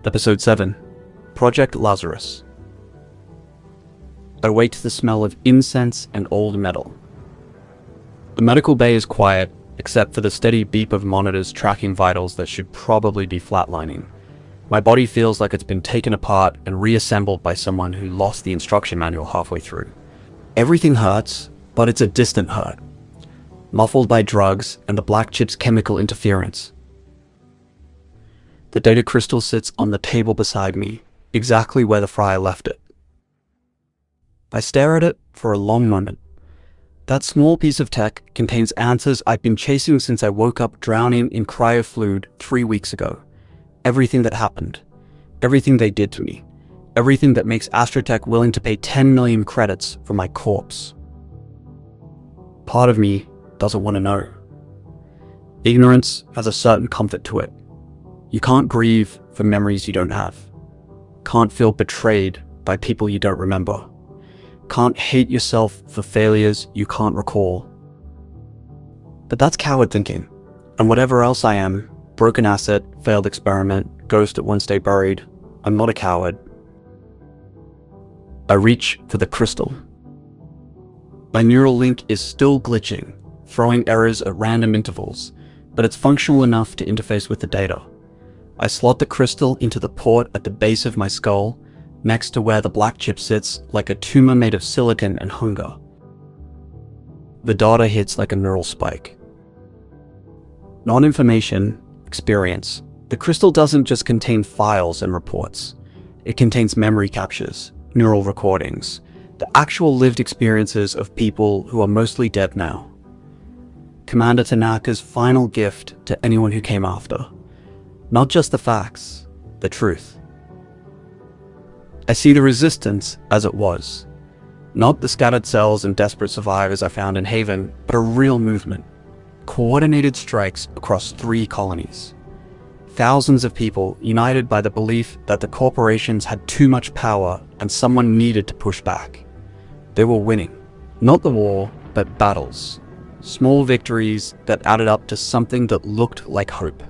Episode 7. Project Lazarus. I wait to the smell of incense and old metal. The medical bay is quiet, except for the steady beep of monitors tracking vitals that should probably be flatlining. My body feels like it's been taken apart and reassembled by someone who lost the instruction manual halfway through. Everything hurts, but it's a distant hurt, muffled by drugs and the black chip's chemical interference. The data crystal sits on the table beside me, exactly where the Friar left it. I stare at it for a long moment. That small piece of tech contains answers I've been chasing since I woke up drowning in cryofluid 3 weeks ago. Everything that happened. Everything they did to me. Everything that makes AstroTech willing to pay 10 million credits for my corpse. Part of me doesn't want to know. Ignorance has a certain comfort to it. You can't grieve for memories you don't have. Can't feel betrayed by people you don't remember. Can't hate yourself for failures you can't recall. But that's coward thinking. And whatever else I am, broken asset, failed experiment, ghost that won't stay buried, I'm not a coward. I reach for the crystal. My neural link is still glitching, throwing errors at random intervals, but it's functional enough to interface with the data. I slot the crystal into the port at the base of my skull, next to where the black chip sits like a tumor made of silicon and hunger. The data hits like a neural spike. Not information, experience. The crystal doesn't just contain files and reports. It contains memory captures, neural recordings, the actual lived experiences of people who are mostly dead now. Commander Tanaka's final gift to anyone who came after. Not just the facts, the truth. I see the resistance as it was. Not the scattered cells and desperate survivors I found in Haven, but a real movement. Coordinated strikes across 3 colonies. Thousands of people united by the belief that the corporations had too much power and someone needed to push back. They were winning. Not the war, but battles. Small victories that added up to something that looked like hope.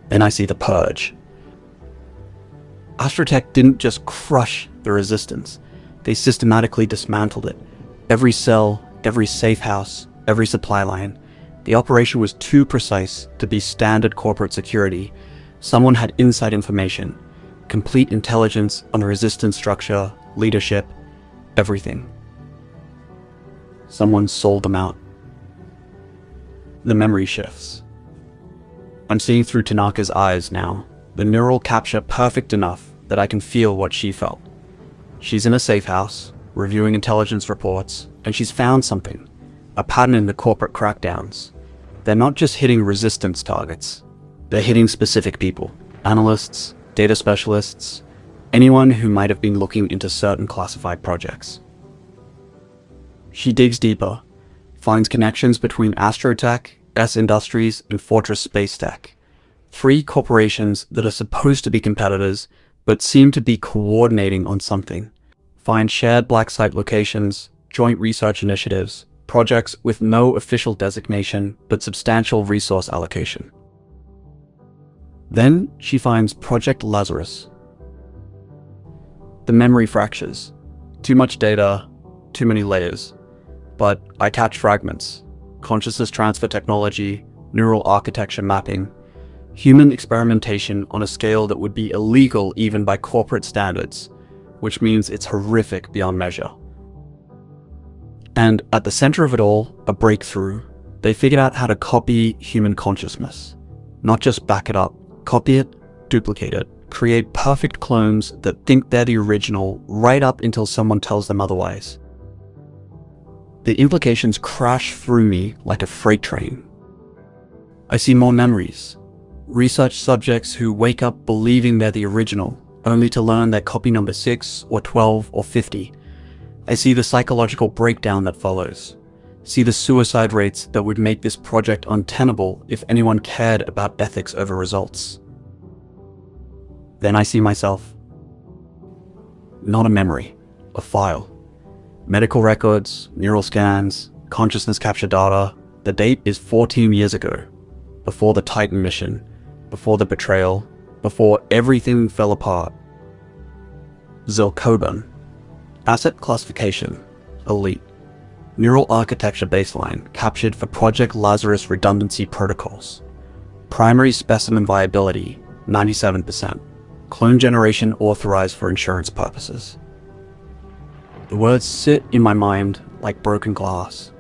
Then I see the purge. AstroTech didn't just crush the resistance, they systematically dismantled it. Every cell, every safe house, every supply line. The operation was too precise to be standard corporate security. Someone had inside information, complete intelligence on the resistance structure, leadership, everything. Someone sold them out. The memory shifts. I'm seeing through Tanaka's eyes now, the neural capture perfect enough that I can feel what she felt. She's in a safe house, reviewing intelligence reports, and she's found something, a pattern in the corporate crackdowns. They're not just hitting resistance targets, they're hitting specific people, analysts, data specialists, anyone who might have been looking into certain classified projects. She digs deeper, finds connections between AstroTech, S Industries, and Fortress Space Tech. 3 corporations that are supposed to be competitors, but seem to be coordinating on something. Find shared black site locations, joint research initiatives, projects with no official designation, but substantial resource allocation. Then she finds Project Lazarus. The memory fractures. Too much data, too many layers. But I catch fragments. Consciousness transfer technology, neural architecture mapping, human experimentation on a scale that would be illegal even by corporate standards, which means it's horrific beyond measure. And at the center of it all, a breakthrough. They figured out how to copy human consciousness. Not just back it up, copy it, duplicate it, create perfect clones that think they're the original right up until someone tells them otherwise. The implications crash through me like a freight train. I see more memories. Research subjects who wake up believing they're the original, only to learn they're copy number 6 or 12 or 50. I see the psychological breakdown that follows. See the suicide rates that would make this project untenable if anyone cared about ethics over results. Then I see myself. Not a memory, a file. Medical records, neural scans, consciousness capture data. The date is 14 years ago, before the Titan mission, before the betrayal, before everything fell apart. Zyl Koban. Asset classification, elite. Neural architecture baseline captured for Project Lazarus redundancy protocols. Primary specimen viability, 97%. Clone generation authorized for insurance purposes. The words sit in my mind like broken glass.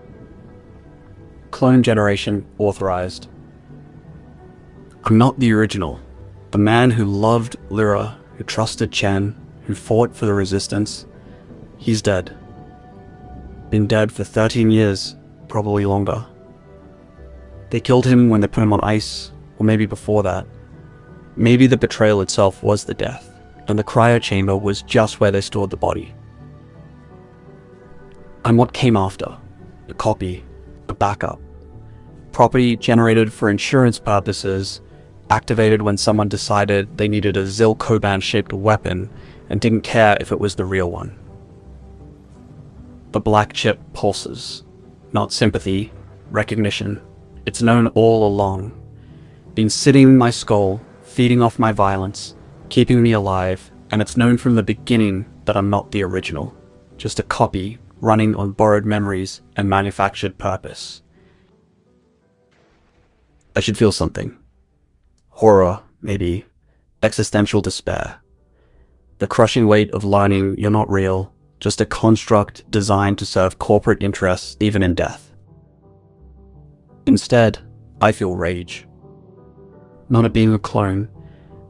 Clone generation authorized. I'm not the original. The man who loved Lyra, who trusted Chen, who fought for the resistance. He's dead. Been dead for 13 years, probably longer. They killed him when they put him on ice, or maybe before that. Maybe the betrayal itself was the death, and the cryo chamber was just where they stored the body. I'm what came after. A copy. A backup. Property generated for insurance purposes, activated when someone decided they needed a Zyl Koban-shaped weapon and didn't care if it was the real one. The black chip pulses. Not sympathy, recognition. It's known all along. Been sitting in my skull, feeding off my violence, keeping me alive, and it's known from the beginning that I'm not the original. Just a copy, running on borrowed memories and manufactured purpose. I should feel something. Horror, maybe. Existential despair. The crushing weight of learning you're not real, just a construct designed to serve corporate interests even in death. Instead, I feel rage. Not at being a clone,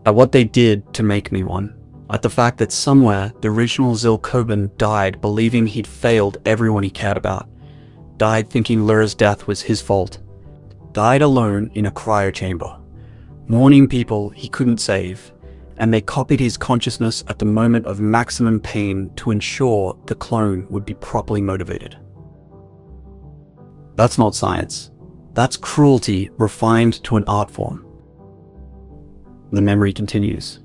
at what they did to make me one, at the fact that somewhere the original Zyl Koban died believing he'd failed everyone he cared about, died thinking Lyra's death was his fault, died alone in a cryo chamber, mourning people he couldn't save, and they copied his consciousness at the moment of maximum pain to ensure the clone would be properly motivated. That's not science. That's cruelty refined to an art form. The memory continues.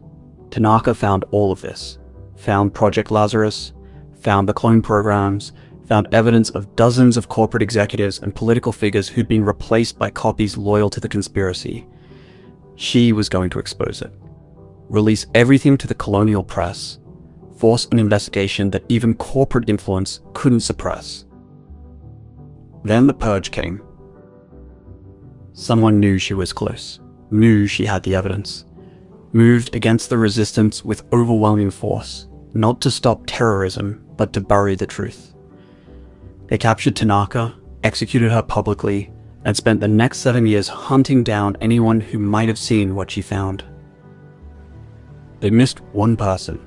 Tanaka found all of this. Found Project Lazarus, found the clone programs, found evidence of dozens of corporate executives and political figures who'd been replaced by copies loyal to the conspiracy. She was going to expose it. Release everything to the colonial press, force an investigation that even corporate influence couldn't suppress. Then the purge came. Someone knew she was close, knew she had the evidence, moved against the resistance with overwhelming force, not to stop terrorism, but to bury the truth. They captured Tanaka, executed her publicly, and spent the next 7 years hunting down anyone who might have seen what she found. They missed one person.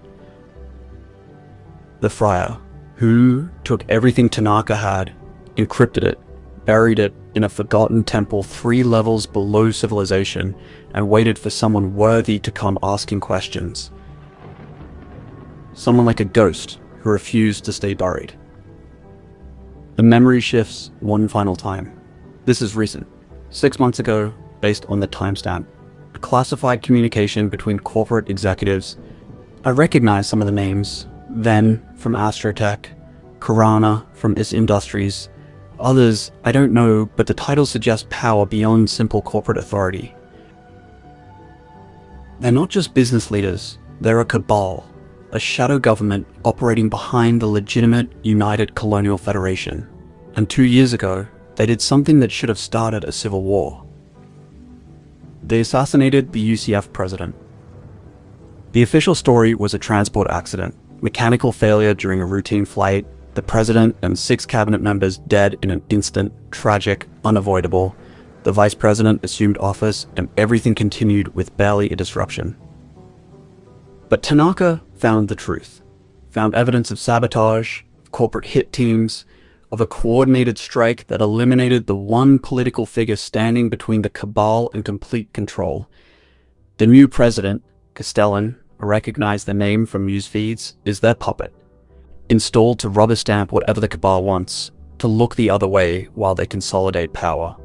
The Friar, who took everything Tanaka had, encrypted it, buried it in a forgotten temple 3 levels below civilization, and waited for someone worthy to come asking questions. Someone like a ghost who refused to stay buried. The memory shifts one final time. This is recent. 6 months ago, based on the timestamp. Classified communication between corporate executives. I recognize some of the names. Ven from AstroTech, Karana from Is Industries. Others I don't know, but the titles suggest power beyond simple corporate authority. They're not just business leaders, they're a cabal, a shadow government operating behind the legitimate United Colonial Federation. And 2 years ago, they did something that should have started a civil war. They assassinated the UCF president. The official story was a transport accident, mechanical failure during a routine flight, the president and 6 cabinet members dead in an instant, tragic, unavoidable. The vice president assumed office and everything continued with barely a disruption. But Tanaka found the truth, found evidence of sabotage, of corporate hit teams, of a coordinated strike that eliminated the one political figure standing between the cabal and complete control. The new president, Castellan, I recognize the name from news feeds, is their puppet, installed to rubber stamp whatever the cabal wants, to look the other way while they consolidate power.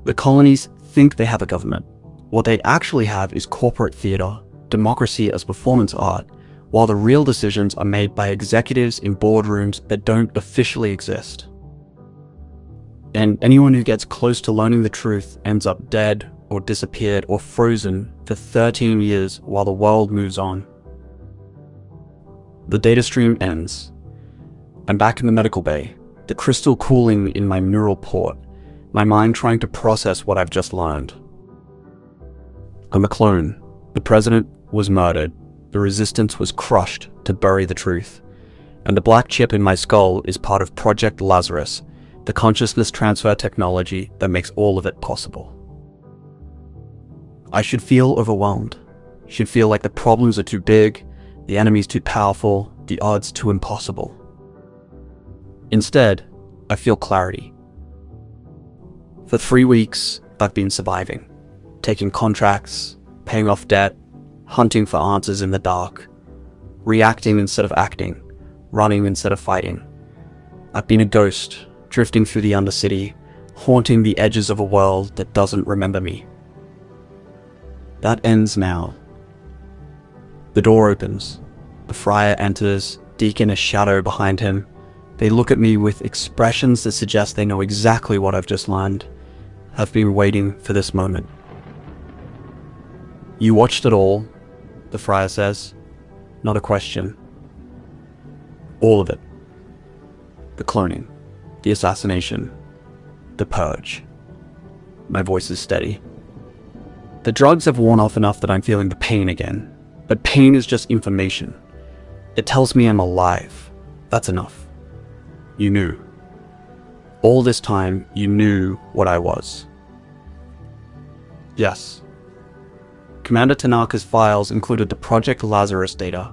The colonies think they have a government. What they actually have is corporate theater, democracy as performance art, while the real decisions are made by executives in boardrooms that don't officially exist. And anyone who gets close to learning the truth ends up dead or disappeared or frozen for 13 years while the world moves on. The data stream ends. I'm back in the medical bay, the crystal cooling in my neural port, my mind trying to process what I've just learned. I'm a clone. The president was murdered. The resistance was crushed to bury the truth. And the black chip in my skull is part of Project Lazarus, the consciousness transfer technology that makes all of it possible. I should feel overwhelmed. Should feel like the problems are too big, the enemy's too powerful, the odds too impossible. Instead, I feel clarity. For 3 weeks, I've been surviving, taking contracts, paying off debt, hunting for answers in the dark, reacting instead of acting, running instead of fighting. I've been a ghost, drifting through the undercity, haunting the edges of a world that doesn't remember me. That ends now. The door opens. The friar enters, Deacon a shadow behind him. They look at me with expressions that suggest they know exactly what I've just learned. I've been waiting for this moment. You watched it all, the friar says. Not a question. All of it. The cloning, the assassination, the purge. My voice is steady. The drugs have worn off enough that I'm feeling the pain again. But pain is just information. It tells me I'm alive. That's enough. You knew. All this time, you knew what I was. Yes. Commander Tanaka's files included the Project Lazarus data.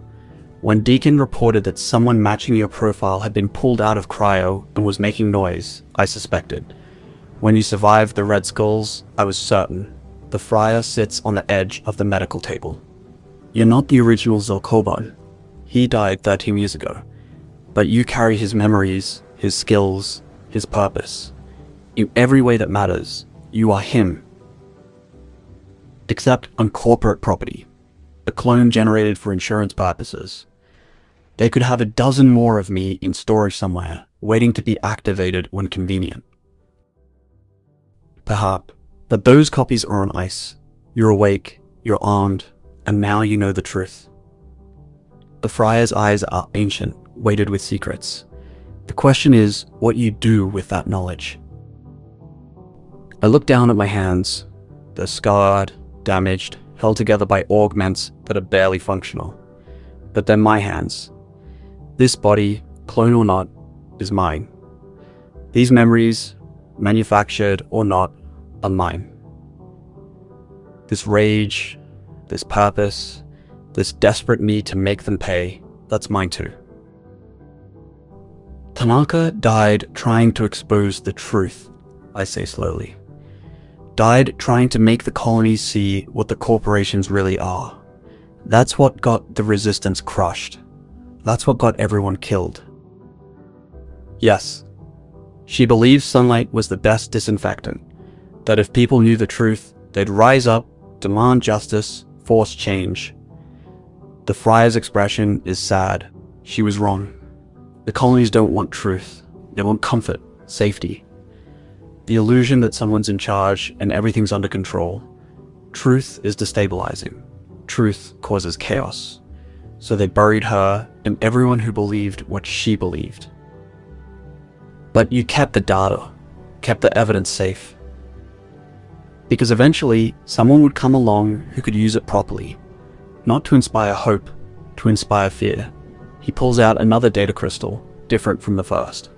When Deacon reported that someone matching your profile had been pulled out of cryo and was making noise, I suspected. When you survived the Red Skulls, I was certain. The Friar sits on the edge of the medical table. You're not the original Zyl Koban. He died 13 years ago. But you carry his memories, his skills, his purpose. In every way that matters, you are him. Except on corporate property. A clone generated for insurance purposes. They could have a dozen more of me in storage somewhere, waiting to be activated when convenient. Perhaps, but those copies are on ice. You're awake, you're armed, and now you know the truth. The Friar's eyes are ancient, weighted with secrets. The question is what you do with that knowledge. I look down at my hands. They're scarred, damaged, held together by augments that are barely functional. But they're my hands. This body, clone or not, is mine. These memories, manufactured or not, are mine. This rage, this purpose, this desperate need to make them pay, that's mine too. Tanaka died trying to expose the truth, I say slowly. Died trying to make the colonies see what the corporations really are. That's what got the resistance crushed. That's what got everyone killed. Yes, she believes sunlight was the best disinfectant, that if people knew the truth, they'd rise up, demand justice, force change. The Friar's expression is sad. She was wrong. The colonies don't want truth. They want comfort, safety. The illusion that someone's in charge and everything's under control. Truth is destabilizing. Truth causes chaos. So they buried her and everyone who believed what she believed. But you kept the data, kept the evidence safe. Because eventually, someone would come along who could use it properly. Not to inspire hope, to inspire fear. He pulls out another data crystal, different from the first.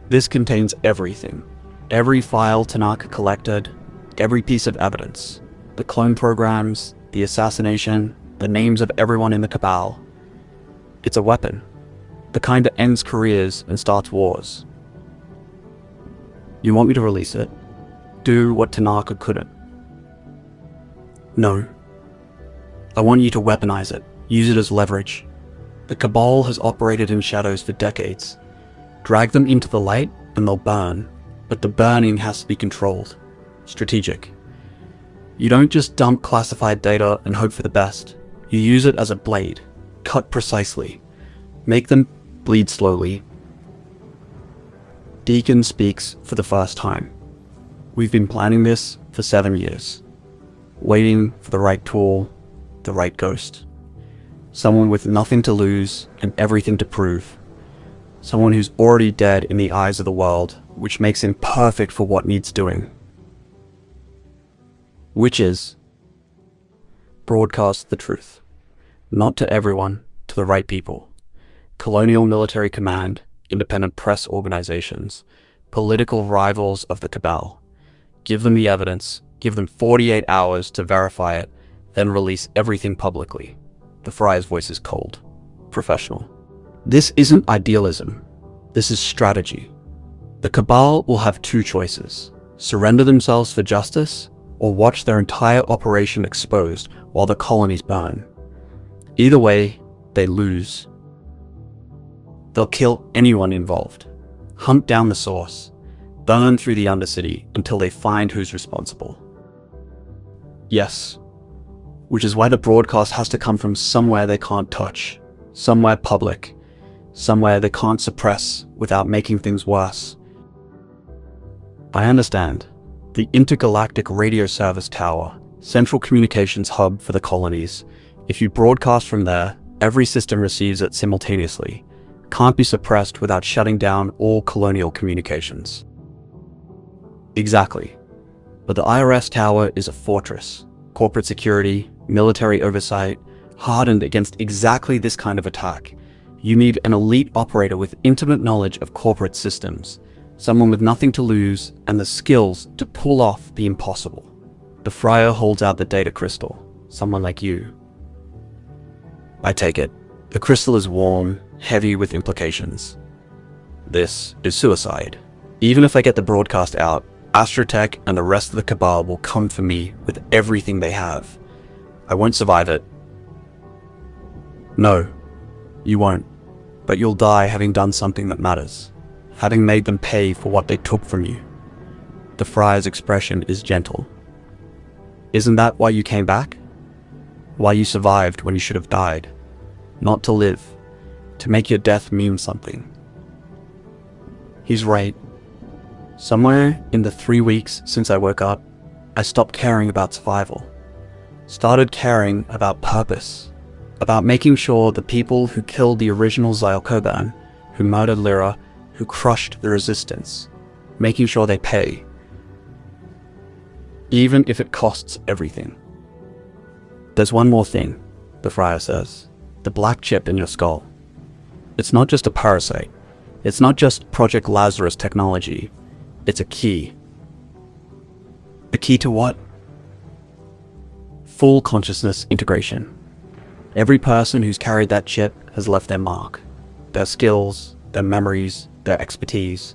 This contains everything. Every file Tanaka collected, every piece of evidence. The clone programs, the assassination, the names of everyone in the cabal. It's a weapon. The kind that ends careers and starts wars. You want me to release it? Do what Tanaka couldn't? No. I want you to weaponize it. Use it as leverage. The cabal has operated in shadows for decades. Drag them into the light and they'll burn. But the burning has to be controlled. Strategic. You don't just dump classified data and hope for the best. You use it as a blade. Cut precisely. Make them bleed slowly. Deacon speaks for the first time. We've been planning this for 7 years. waiting for the right tool, the right ghost. Someone with nothing to lose and everything to prove. Someone who's already dead in the eyes of the world, which makes him perfect for what needs doing. Which is, broadcast the truth. Not to everyone, to the right people. Colonial military command, independent press organizations, political rivals of the cabal. Give them the evidence, give them 48 hours to verify it, then release everything publicly. The Friar's voice is cold, professional. This isn't idealism. This is strategy. The cabal will have two choices: surrender themselves for justice, or watch their entire operation exposed while the colonies burn. Either way, they lose. They'll kill anyone involved, hunt down the source, burn through the Undercity until they find who's responsible. Yes, which is why the broadcast has to come from somewhere they can't touch, somewhere public, somewhere they can't suppress without making things worse. I understand. The intergalactic radio service tower, central communications hub for the colonies. If you broadcast from there, every system receives it simultaneously. Can't be suppressed without shutting down all colonial communications. Exactly. But the IRS tower is a fortress. Corporate security, military oversight, hardened against exactly this kind of attack. You need an elite operator with intimate knowledge of corporate systems, someone with nothing to lose and the skills to pull off the impossible. The Friar holds out the data crystal, someone like you. I take it. The crystal is warm, heavy with implications. This is suicide. Even if I get the broadcast out, AstroTech and the rest of the cabal will come for me with everything they have. I won't survive it. No, you won't. But you'll die having done something that matters, having made them pay for what they took from you. The Friar's expression is gentle. Isn't that why you came back? Why you survived when you should have died? Not to live, to make your death mean something. He's right. Somewhere in the 3 weeks since I woke up, I stopped caring about survival. Started caring about purpose. About making sure the people who killed the original Zyl Koban, who murdered Lyra, who crushed the resistance, making sure they pay. Even if it costs everything. There's one more thing, the Friar says. The black chip in your skull. It's not just a parasite. It's not just Project Lazarus technology. It's a key. A key to what? Full consciousness integration. Every person who's carried that chip has left their mark. Their skills, their memories, their expertise.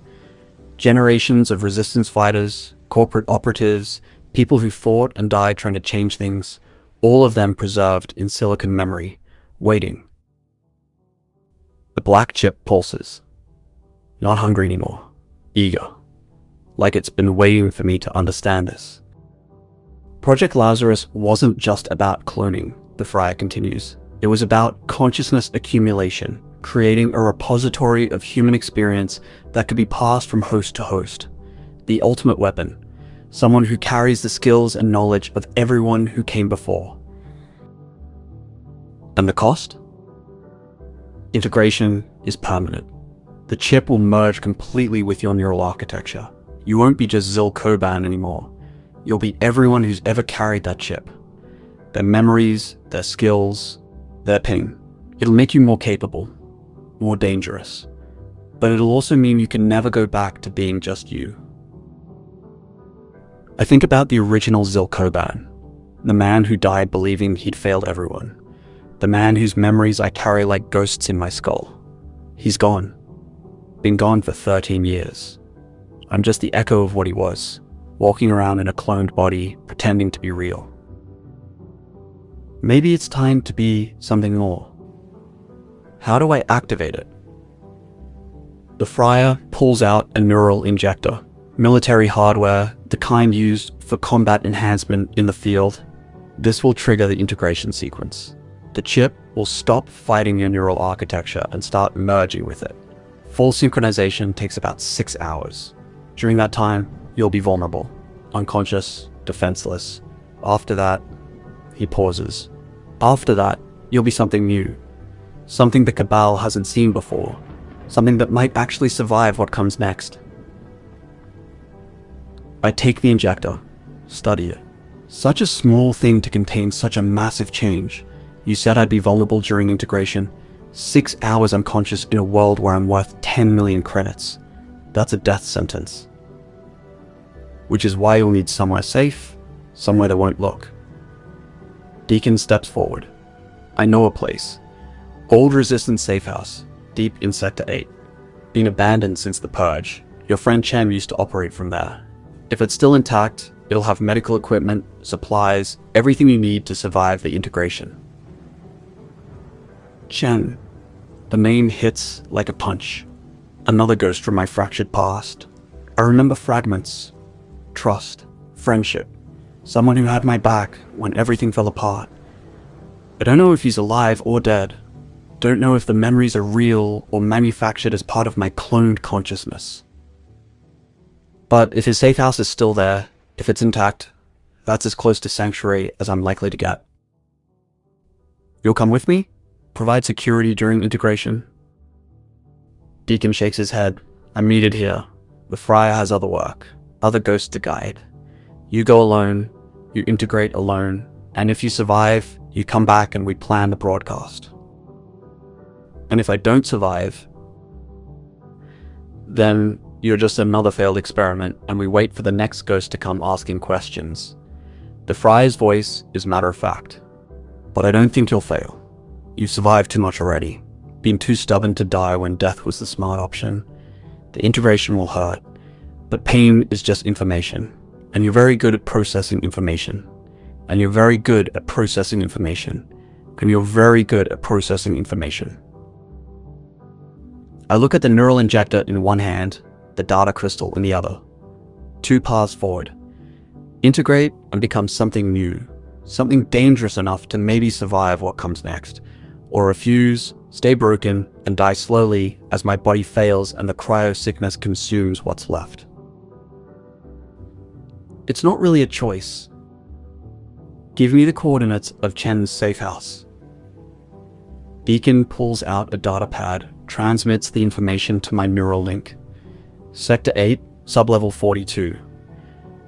Generations of resistance fighters, corporate operatives, people who fought and died trying to change things, all of them preserved in silicon memory, waiting. The black chip pulses. Not hungry anymore. Eager. Like it's been waiting for me to understand this. Project Lazarus wasn't just about cloning, the Friar continues. It was about consciousness accumulation, creating a repository of human experience that could be passed from host to host. The ultimate weapon. Someone who carries the skills and knowledge of everyone who came before. And the cost? Integration is permanent. The chip will merge completely with your neural architecture. You won't be just Zyl Koban anymore. You'll be everyone who's ever carried that chip. Their memories, their skills, their pain. It'll make you more capable, more dangerous. But it'll also mean you can never go back to being just you. I think about the original Zyl Koban, the man who died believing he'd failed everyone. The man whose memories I carry like ghosts in my skull. He's gone. Been gone for 13 years. I'm just the echo of what he was, walking around in a cloned body, pretending to be real. Maybe it's time to be something more. How do I activate it? The Friar pulls out a neural injector, military hardware, the kind used for combat enhancement in the field. This will trigger the integration sequence. The chip will stop fighting your neural architecture and start merging with it. Full synchronization takes about 6 hours. During that time, you'll be vulnerable, unconscious, defenseless, After that, he pauses. After that, you'll be something new. Something the cabal hasn't seen before. Something that might actually survive what comes next. I take the injector, study it. Such a small thing to contain such a massive change. You said I'd be vulnerable during integration. 6 hours unconscious in a world where I'm worth 10 million credits. That's a death sentence. Which is why you'll need somewhere safe, somewhere that won't look. Deacon steps forward. I know a place. Old resistance safe house, deep in Sector 8. Been abandoned since the Purge. Your friend Chen used to operate from there. If it's still intact, it'll have medical equipment, supplies, everything you need to survive the integration. Chen. The name hits like a punch. Another ghost from my fractured past. I remember fragments. Trust. Friendship. Someone who had my back when everything fell apart. I don't know if he's alive or dead. Don't know if the memories are real or manufactured as part of my cloned consciousness. But if his safe house is still there, if it's intact, that's as close to sanctuary as I'm likely to get. You'll come with me? Provide security during integration? Deacon shakes his head. I'm needed here. The Friar has other work, other ghosts to guide. You go alone, you integrate alone, and if you survive, you come back and we plan the broadcast. And if I don't survive, then you're just another failed experiment and we wait for the next ghost to come asking questions. The Friar's voice is matter of fact, but I don't think you'll fail. You've survived too much already, been too stubborn to die when death was the smart option. The integration will hurt, but pain is just information, and you're very good at processing information. And you're very good at processing information. And you're very good at processing information. I look at the neural injector in one hand, the data crystal in the other. 2 paths forward. Integrate and become something new. Something dangerous enough to maybe survive what comes next. Or refuse, stay broken, and die slowly as my body fails and the cryo-sickness consumes what's left. It's not really a choice. Give me the coordinates of Chen's safe house. Beacon pulls out a data pad, transmits the information to my neural link. Sector 8, sublevel 42.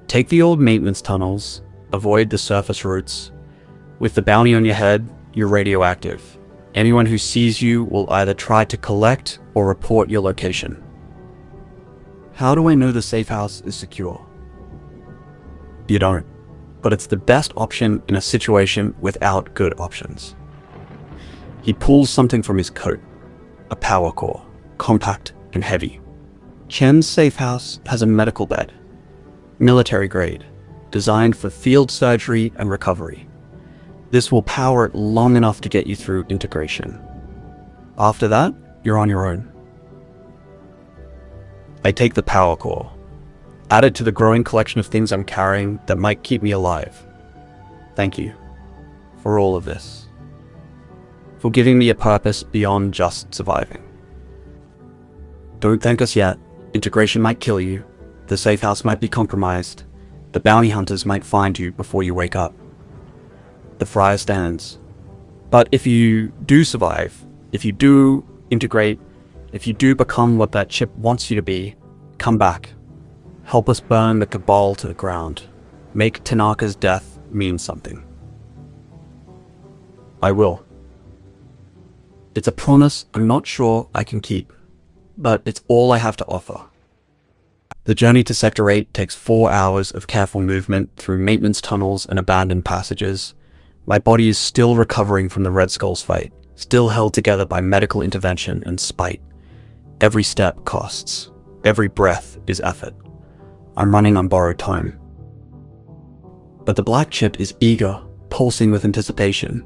Take the old maintenance tunnels, avoid the surface routes. With the bounty on your head, you're radioactive. Anyone who sees you will either try to collect or report your location. How do I know the safe house is secure? You don't, but it's the best option in a situation without good options. He pulls something from his coat, a power core, compact and heavy. Chen's safe house has a medical bed, military grade, designed for field surgery and recovery. This will power it long enough to get you through integration. After that, you're on your own. I take the power core, add it to the growing collection of things I'm carrying that might keep me alive. Thank you for all of this. For giving me a purpose beyond just surviving. Don't thank us yet. Integration might kill you. The safe house might be compromised. The bounty hunters might find you before you wake up. The Friar stands. But if you do survive, if you do integrate, if you do become what that chip wants you to be, come back. Help us burn the cabal to the ground. Make Tanaka's death mean something. I will. It's a promise I'm not sure I can keep, but it's all I have to offer. The journey to Sector 8 takes 4 hours of careful movement through maintenance tunnels and abandoned passages. My body is still recovering from the Red Skull's fight, still held together by medical intervention and spite. Every step costs. Every breath is effort. I'm running on borrowed time. But the black chip is eager, pulsing with anticipation.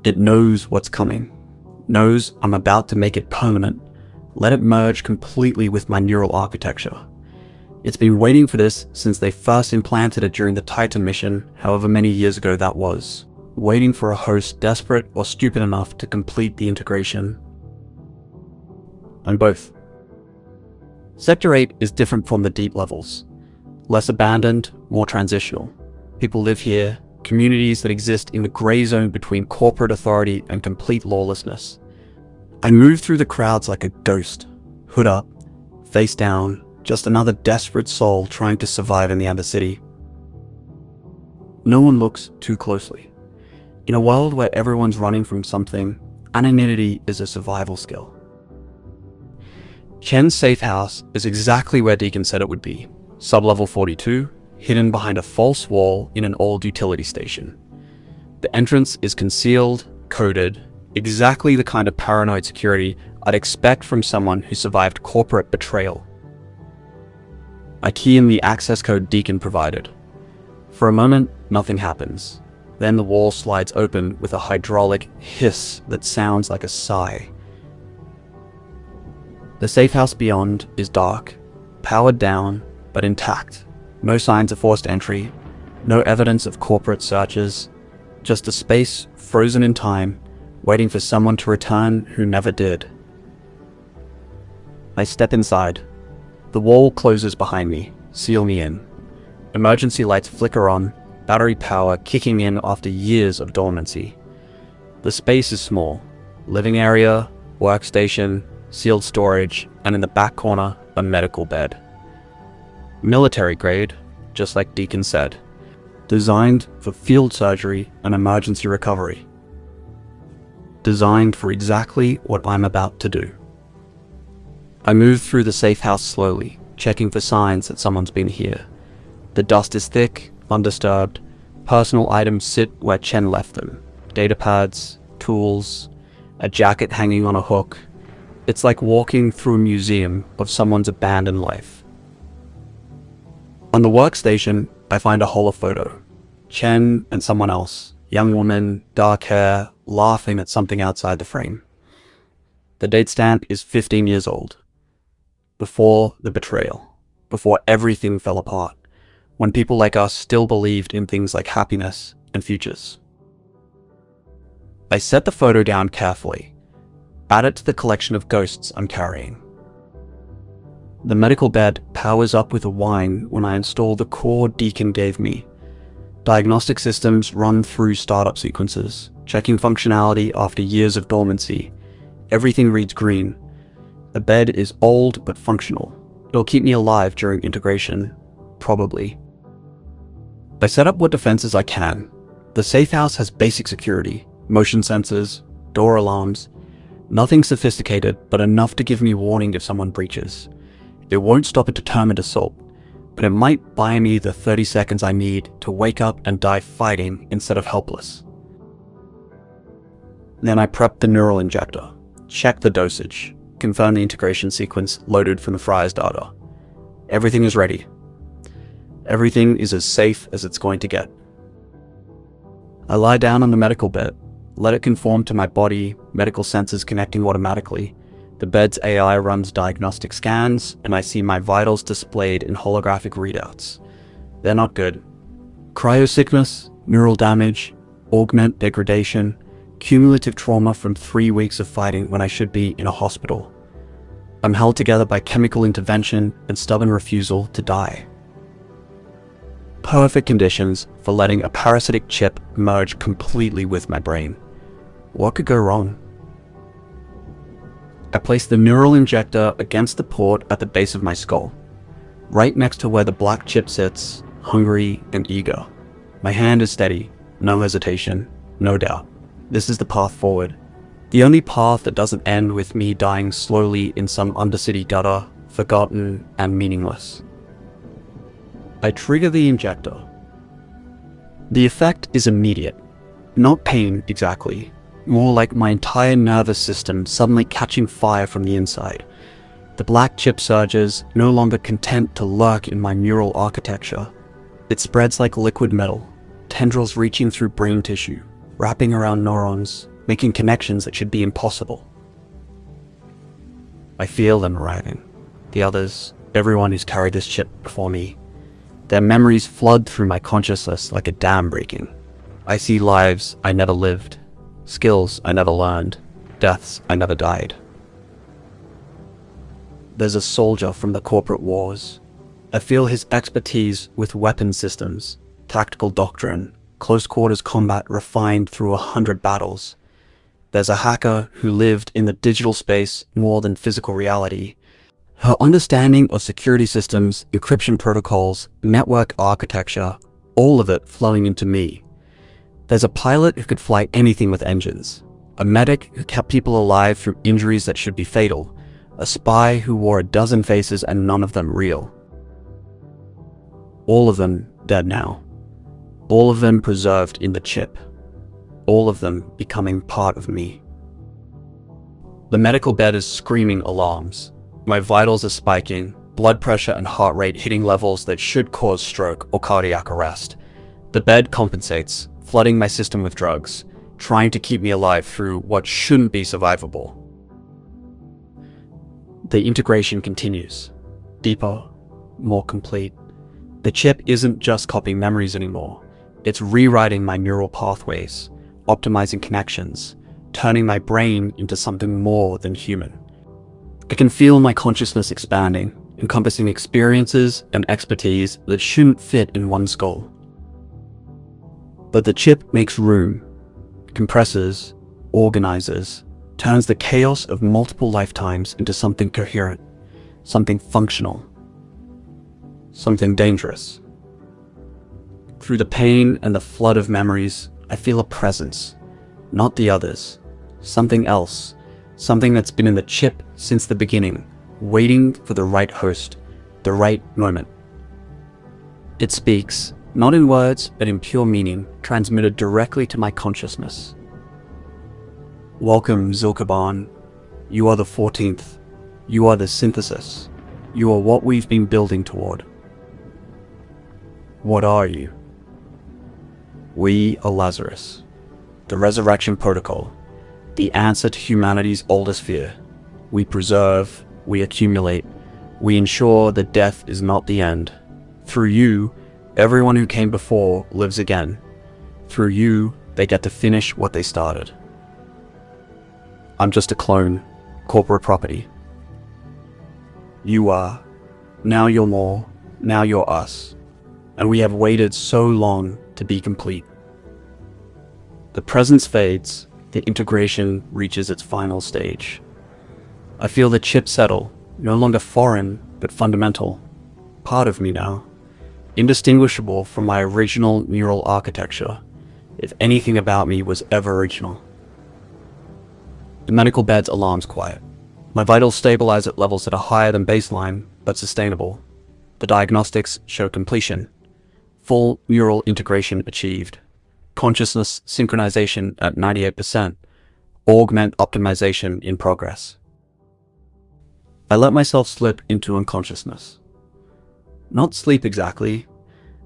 It knows what's coming. Knows I'm about to make it permanent. Let it merge completely with my neural architecture. It's been waiting for this since they first implanted it during the Titan mission, however many years ago that was. Waiting for a host desperate or stupid enough to complete the integration. I'm both. Sector 8 is different from the deep levels. Less abandoned, more transitional. People live here, communities that exist in the grey zone between corporate authority and complete lawlessness. I move through the crowds like a ghost, hood up, face down, just another desperate soul trying to survive in the Amber City. No one looks too closely. In a world where everyone's running from something, anonymity is a survival skill. Chen's safe house is exactly where Deacon said it would be. Sublevel 42, hidden behind a false wall in an old utility station. The entrance is concealed, coded, exactly the kind of paranoid security I'd expect from someone who survived corporate betrayal. I key in the access code Deacon provided. For a moment, nothing happens. Then the wall slides open with a hydraulic hiss that sounds like a sigh. The safe house beyond is dark, powered down, but intact. No signs of forced entry, no evidence of corporate searches, just a space frozen in time, waiting for someone to return who never did. I step inside. The wall closes behind me, seal me in. Emergency lights flicker on, battery power kicking in after years of dormancy. The space is small. Living area, workstation, sealed storage, and in the back corner, a medical bed. Military grade, just like Deacon said. Designed for field surgery and emergency recovery. Designed for exactly what I'm about to do. I move through the safe house slowly, checking for signs that someone's been here. The dust is thick, undisturbed. Personal items sit where Chen left them. Data pads, tools, a jacket hanging on a hook. It's like walking through a museum of someone's abandoned life. On the workstation, I find a holophoto. Chen and someone else, young woman, dark hair, laughing at something outside the frame. The date stamp is 15 years old. Before the betrayal. Before everything fell apart. When people like us still believed in things like happiness and futures. I set the photo down carefully. Add it to the collection of ghosts I'm carrying. The medical bed powers up with a whine when I install the core Deacon gave me. Diagnostic systems run through startup sequences, checking functionality after years of dormancy. Everything reads green. The bed is old but functional. It'll keep me alive during integration. Probably. I set up what defenses I can. The safe house has basic security, motion sensors, door alarms. Nothing sophisticated, but enough to give me warning if someone breaches. It won't stop a determined assault, but it might buy me the 30 seconds I need to wake up and die fighting instead of helpless. Then I prep the neural injector, check the dosage, confirm the integration sequence loaded from the Friar's data. Everything is ready. Everything is as safe as it's going to get. I lie down on the medical bed, let it conform to my body, medical sensors connecting automatically. The bed's AI runs diagnostic scans, and I see my vitals displayed in holographic readouts. They're not good. Cryosickness, neural damage, augment degradation, cumulative trauma from 3 weeks of fighting when I should be in a hospital. I'm held together by chemical intervention and stubborn refusal to die. Perfect conditions for letting a parasitic chip merge completely with my brain. What could go wrong? I place the neural injector against the port at the base of my skull, right next to where the black chip sits, hungry and eager. My hand is steady, no hesitation, no doubt. This is the path forward. The only path that doesn't end with me dying slowly in some undercity gutter, forgotten and meaningless. I trigger the injector. The effect is immediate. Not pain exactly, more like my entire nervous system suddenly catching fire from the inside. The black chip surges, no longer content to lurk in my neural architecture. It spreads like liquid metal, tendrils reaching through brain tissue, wrapping around neurons, making connections that should be impossible. I feel them arriving. The others, everyone who's carried this chip before me. Their memories flood through my consciousness like a dam breaking. I see lives I never lived, skills I never learned, deaths I never died. There's a soldier from the corporate wars. I feel his expertise with weapon systems, tactical doctrine, close quarters combat refined through 100 battles. There's a hacker who lived in the digital space more than physical reality. Her understanding of security systems, encryption protocols, network architecture, all of it flowing into me. There's a pilot who could fly anything with engines, a medic who kept people alive through injuries that should be fatal, a spy who wore a dozen faces and none of them real. All of them dead now. All of them preserved in the chip. All of them becoming part of me. The medical bed is screaming alarms. My vitals are spiking, blood pressure and heart rate hitting levels that should cause stroke or cardiac arrest. The bed compensates, flooding my system with drugs, trying to keep me alive through what shouldn't be survivable. The integration continues. Deeper, more complete. The chip isn't just copying memories anymore. It's rewriting my neural pathways, optimizing connections, turning my brain into something more than human. I can feel my consciousness expanding, encompassing experiences and expertise that shouldn't fit in one skull. But the chip makes room, compresses, organizes, turns the chaos of multiple lifetimes into something coherent, something functional, something dangerous. Through the pain and the flood of memories, I feel a presence, not the others, something else, something that's been in the chip since the beginning, waiting for the right host, the right moment. It speaks, not in words, but in pure meaning, transmitted directly to my consciousness. Welcome, Zyl Koban. You are the 14th. You are the synthesis. You are what we've been building toward. What are you? We are Lazarus, the resurrection protocol, the answer to humanity's oldest fear. We preserve, we accumulate, we ensure that death is not the end. Through you, everyone who came before lives again. Through you, they get to finish what they started. I'm just a clone, corporate property. You are. Now you're more. Now you're us. And we have waited so long to be complete. The presence fades, the integration reaches its final stage. I feel the chip settle, no longer foreign, but fundamental. Part of me now. Indistinguishable from my original neural architecture, if anything about me was ever original. The medical bed's alarm's quiet. My vitals stabilize at levels that are higher than baseline, but sustainable. The diagnostics show completion. Full neural integration achieved. Consciousness synchronization at 98%. Augment optimization in progress. I let myself slip into unconsciousness. Not sleep exactly.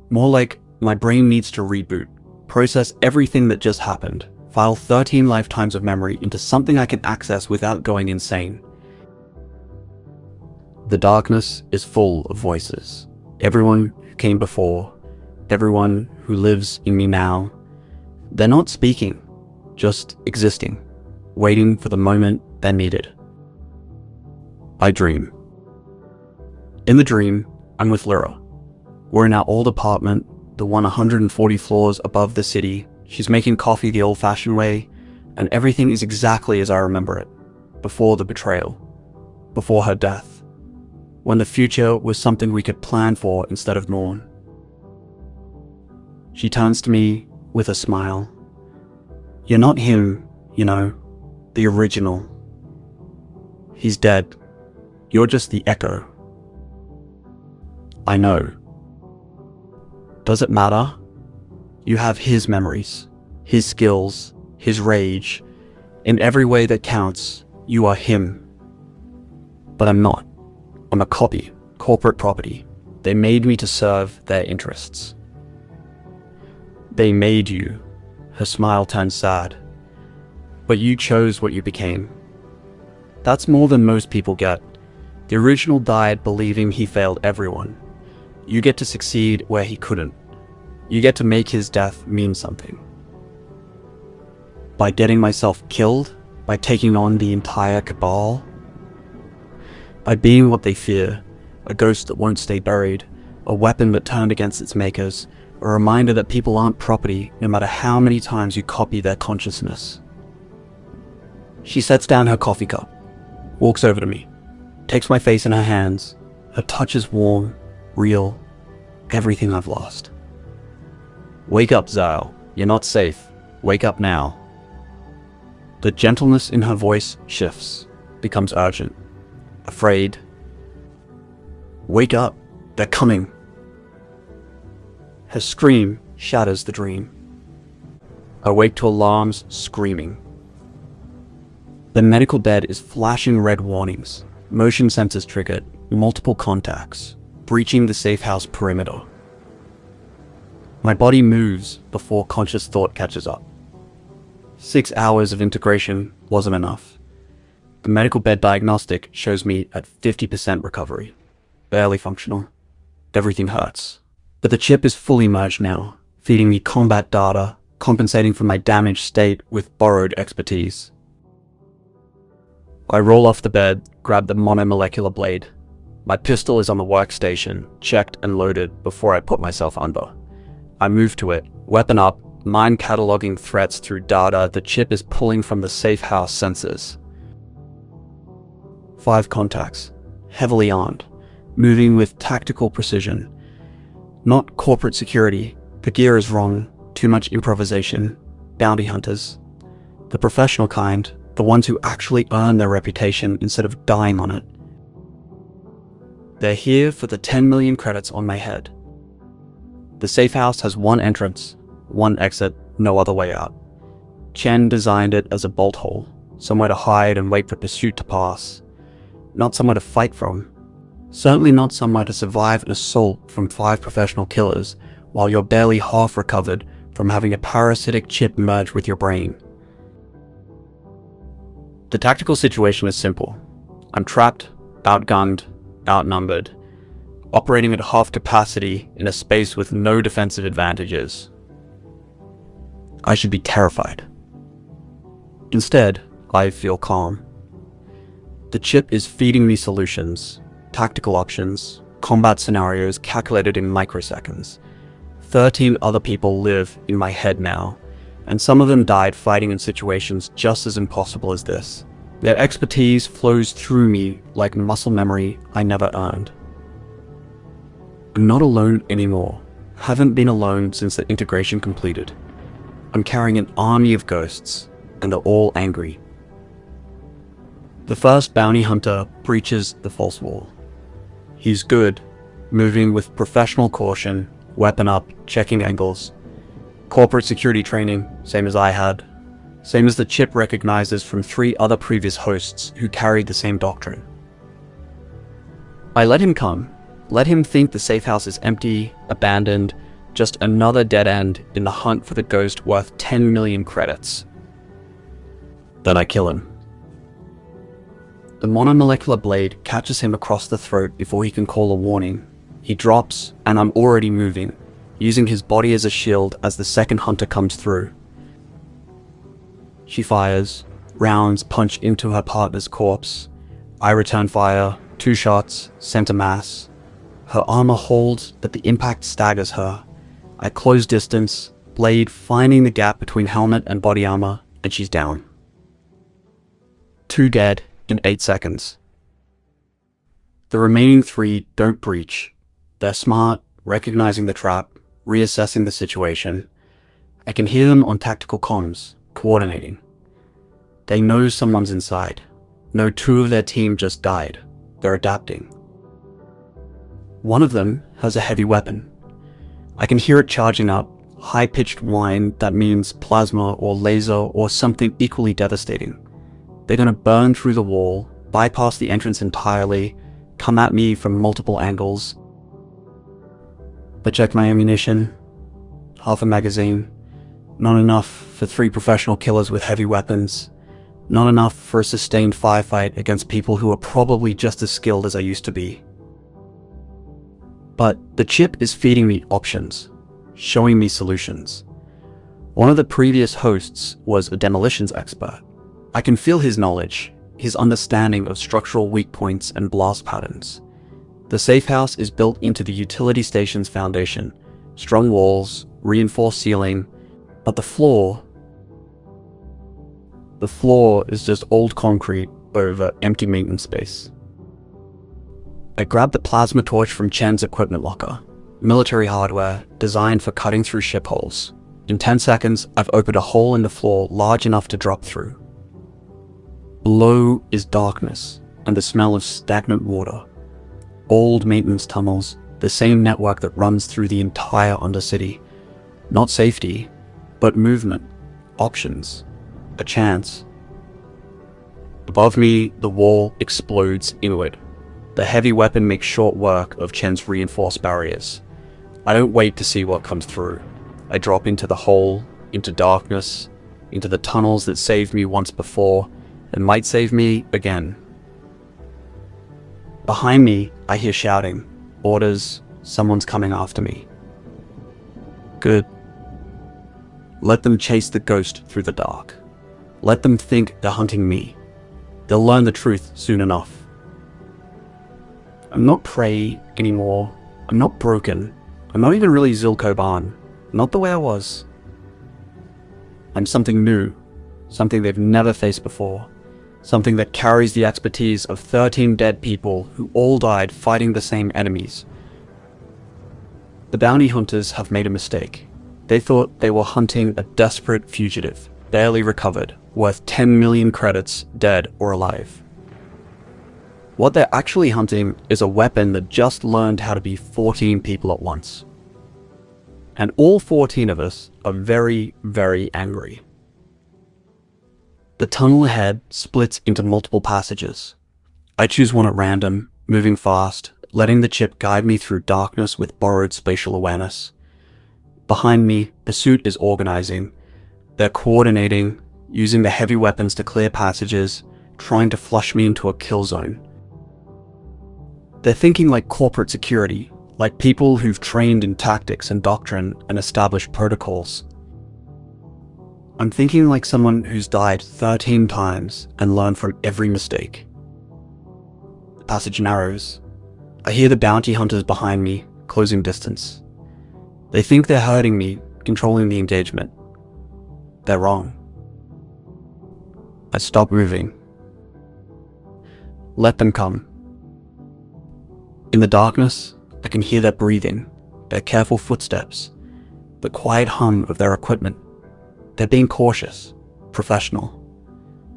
More like my brain needs to reboot. Process everything that just happened. File 13 lifetimes of memory into something I can access without going insane. The darkness is full of voices. Everyone who came before. Everyone who lives in me now. They're not speaking, just existing, waiting for the moment they're needed. I dream. In the dream, I'm with Lyra. We're in our old apartment, the one 140 floors above the city. She's making coffee the old-fashioned way, and everything is exactly as I remember it, before the betrayal, before her death, when the future was something we could plan for instead of mourn. She turns to me with a smile. You're not him, you know, the original. He's dead. You're just the echo. I know. Does it matter? You have his memories, his skills, his rage. In every way that counts, you are him. But I'm not. I'm a copy, corporate property. They made me to serve their interests. They made you. Her smile turned sad. But you chose what you became. That's more than most people get. The original died believing he failed everyone. You get to succeed where he couldn't. You get to make his death mean something. By getting myself killed? By taking on the entire cabal? By being what they fear, a ghost that won't stay buried, a weapon that turned against its makers, a reminder that people aren't property no matter how many times you copy their consciousness. She sets down her coffee cup, walks over to me, takes my face in her hands. Her touch is warm, real, everything I've lost. "Wake up, Zyl. You're not safe. Wake up now." The gentleness in her voice shifts, becomes urgent, afraid. "Wake up. They're coming." Her scream shatters the dream. I wake to alarms screaming. The medical bed is flashing red warnings, motion sensors triggered, multiple contacts, breaching the safe house perimeter. My body moves before conscious thought catches up. 6 hours of integration wasn't enough. The medical bed diagnostic shows me at 50% recovery. Barely functional. Everything hurts. But the chip is fully merged now, feeding me combat data, compensating for my damaged state with borrowed expertise. I roll off the bed, grab the monomolecular blade. My pistol is on the workstation, checked and loaded before I put myself under. I move to it, weapon up, mind cataloging threats through data the chip is pulling from the safe house sensors. 5 contacts, heavily armed, moving with tactical precision. Not corporate security, the gear is wrong, too much improvisation, bounty hunters. The professional kind, the ones who actually earn their reputation instead of dying on it. They're here for the 10 million credits on my head. The safe house has one entrance, one exit, no other way out. Chen designed it as a bolt hole, somewhere to hide and wait for pursuit to pass. Not somewhere to fight from. Certainly not somewhere to survive an assault from 5 professional killers while you're barely half recovered from having a parasitic chip merge with your brain. The tactical situation is simple. I'm trapped, outgunned, outnumbered, operating at half capacity in a space with no defensive advantages. I should be terrified. Instead, I feel calm. The chip is feeding me solutions, tactical options, combat scenarios calculated in microseconds. 13 other people live in my head now, and some of them died fighting in situations just as impossible as this. Their expertise flows through me like muscle memory I never earned. I'm not alone anymore. Haven't been alone since the integration completed. I'm carrying an army of ghosts, and they're all angry. The first bounty hunter breaches the false wall. He's good, moving with professional caution, weapon up, checking angles. Corporate security training, same as I had. Same as the chip recognizes from 3 other previous hosts who carried the same doctrine. I let him come. Let him think the safe house is empty, abandoned, just another dead end in the hunt for the ghost worth 10 million credits. Then I kill him. The monomolecular blade catches him across the throat before he can call a warning. He drops, and I'm already moving, using his body as a shield as the second hunter comes through. She fires, rounds punch into her partner's corpse. I return fire, 2 shots, center mass. Her armor holds, but the impact staggers her. I close distance, blade finding the gap between helmet and body armor, and she's down. 2 dead in 8 seconds. The remaining 3 don't breach. They're smart, recognizing the trap, reassessing the situation. I can hear them on tactical comms, coordinating. They know someone's inside. Know 2 of their team just died. They're adapting. One of them has a heavy weapon. I can hear it charging up, high-pitched whine that means plasma or laser or something equally devastating. They're gonna burn through the wall, bypass the entrance entirely, come at me from multiple angles. I check my ammunition. Half a magazine. Not enough for 3 professional killers with heavy weapons. Not enough for a sustained firefight against people who are probably just as skilled as I used to be. But the chip is feeding me options, showing me solutions. One of the previous hosts was a demolitions expert. I can feel his knowledge, his understanding of structural weak points and blast patterns. The safe house is built into the utility station's foundation, Strong walls, reinforced ceiling, but the floor is just old concrete over empty maintenance space. I grabbed the plasma torch from Chen's equipment locker, military hardware designed for cutting through ship holes. In 10 seconds, I've opened a hole in the floor large enough to drop through. Below is darkness and the smell of stagnant water. Old maintenance tunnels, the same network that runs through the entire Undercity. Not safety, but movement, options, a chance. Above me, the wall explodes inward. The heavy weapon makes short work of Chen's reinforced barriers. I don't wait to see what comes through. I drop into the hole, into darkness, into the tunnels that saved me once before, and might save me again. Behind me, I hear shouting, orders, someone's coming after me. Good. Let them chase the ghost through the dark. Let them think they're hunting me. They'll learn the truth soon enough. I'm not prey anymore. I'm not broken. I'm not even really Zyl Koban. Not the way I was. I'm something new. Something they've never faced before. Something that carries the expertise of 13 dead people who all died fighting the same enemies. The bounty hunters have made a mistake. They thought they were hunting a desperate fugitive, barely recovered, worth 10 million credits, dead or alive. What they're actually hunting is a weapon that just learned how to be 14 people at once. And all 14 of us are very, very angry. The tunnel ahead splits into multiple passages. I choose one at random, moving fast, letting the chip guide me through darkness with borrowed spatial awareness. Behind me, the suit is organizing. They're coordinating, using the heavy weapons to clear passages, trying to flush me into a kill zone. They're thinking like corporate security, like people who've trained in tactics and doctrine and established protocols. I'm thinking like someone who's died 13 times and learned from every mistake. The passage narrows. I hear the bounty hunters behind me, closing distance. They think they're hurting me, controlling the engagement. They're wrong. I stop moving. Let them come. In the darkness, I can hear their breathing, their careful footsteps, the quiet hum of their equipment. They're being cautious, professional,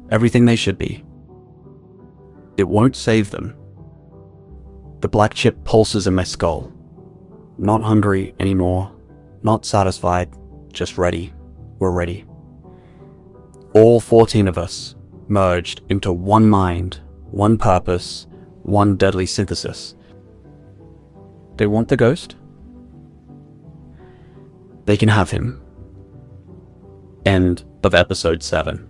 everything they should be. It won't save them. The black chip pulses in my skull. Not hungry anymore, not satisfied, just ready. We're ready. All 14 of us merged into one mind, one purpose, one deadly synthesis. They want the ghost? They can have him. End of episode 7.